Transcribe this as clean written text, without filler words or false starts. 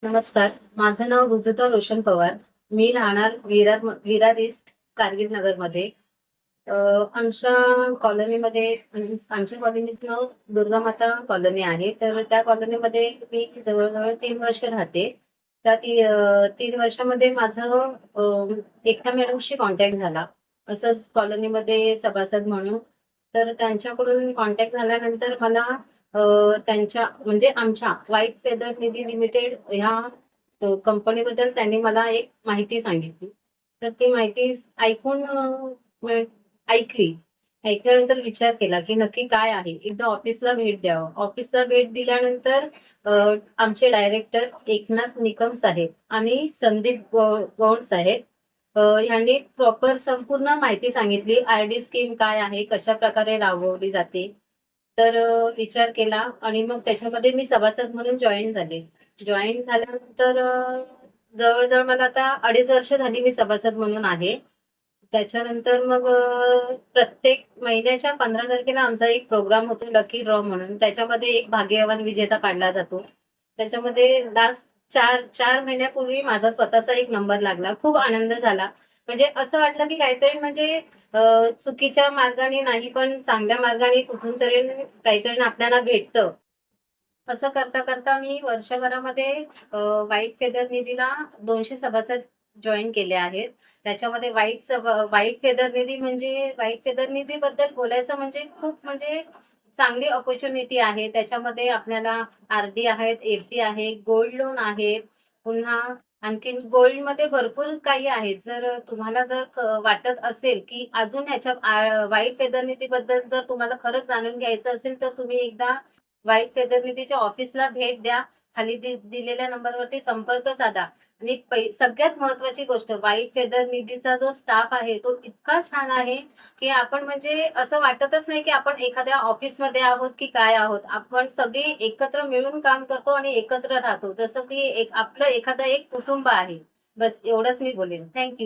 नमस्कार. माझं नाव ऋतुता रोशन पवार. मी राहणार विरार ईस्ट कारगिल नगरमध्ये. अ, आमच्या कॉलनीमध्ये आमच्या कॉलनीचं नाव दुर्गामाता कॉलनी आहे. तर त्या कॉलनीमध्ये मी जवळ-जवळ 3 वर्ष राहते. त्या 3 वर्षामध्ये माझं एकता मॅडमशी कॉन्टॅक्ट झाला. असंच कॉलनीमध्ये सभासद म्हणून. तर त्यांच्याकडून कॉन्टॅक्ट झाल्यानंतर मला अ, त्यांच्या म्हणजे आमच्या व्हाईट फेदर निधी लिमिटेड ह्या कंपनीबद्दल त्यांनी मला एक माहिती सांगितली. तर ती माहिती ऐकून ऐकली. ऐकल्यानंतर विचार केला, की नक्की काय आहे? एकदा ऑफिसला भेट द्यावं. ऑफिसला भेट दिल्यानंतर अ, आमचे डायरेक्टर एकनाथ निकम साहेब आणि संदीप गौड साहेब ह्यांनी प्रॉपर संपूर्ण माहिती सांगितली. आर-डी स्कीम काय आहे? कशाप्रकारे राबवली जाते? तर विचार केला आणि मग त्याच्यामध्ये मी सभासद म्हणून जॉइन झाले. जॉइन झाल्यानंतर जवळ मला आता 2.5 वर्ष झाली मी सभासद म्हणून आहे. त्याच्यानंतर मग प्रत्येक महिन्याच्या 15 तारखेला आमचा एक प्रोग्राम होतो लकी ड्रॉ म्हणून. त्याच्यामध्ये एक भाग्यवान विजेता काढला जातो. त्याच्यामध्ये लास्ट 4 महिन्यापूर्वी माझा स्वतःचा एक नंबर लागला. खूप आनंद झाला. म्हणजे असं वाटलं की काहीतरी म्हणजे अ, चुकीच्या मार्गाने नाही, पण चांगल्या मार्गाने कुठून तरी काहीतरी आपल्याला भेटतं. असं करता मी वर्षभरामध्ये व्हाईट फेदर निधीला 200 सभासद जॉइन केले आहेत. त्याच्यामध्ये व्हाईट फेदर निधी म्हणजे व्हाईट फेदर निधीबद्दल बोलायचं म्हणजे खूप म्हणजे चांगली अपॉर्च्युनिटी आहे. त्याच्यामध्ये आपल्याला आर-डी आहेत, एफ-डी आहे, गोल्ड लोन आहेत. पुन्हा आणखीन गोल्डमध्ये भरपूर काही आहे. जर तुम्हाला वाटत असेल, की अजून ह्याच्या व्हाईट फेदर निधीबद्दल जर तुम्हाला खरंच जाणून घ्यायचं असेल, तर तुम्ही एकदा व्हाईट फेदर निधीच्या ऑफिसला भेट द्या. खाली दिलेल्या नंबरवरती संपर्क साधा आणि सगळ्यात महत्त्वाची गोष्ट व्हाईट फेदर निधीचा जो स्टाफ आहे, तो इतका छान आहे, की आपण म्हणजे असं वाटतच नाही, की आपण एखाद्या ऑफिसमध्ये आहोत, की काय आहोत. आपण सगळे एकत्र मिळून काम करतो आणि एकत्र राहतो. जसं की आपलं एखादं एक कुटुंब आहे. बस एवढंच मी बोलेन. थँक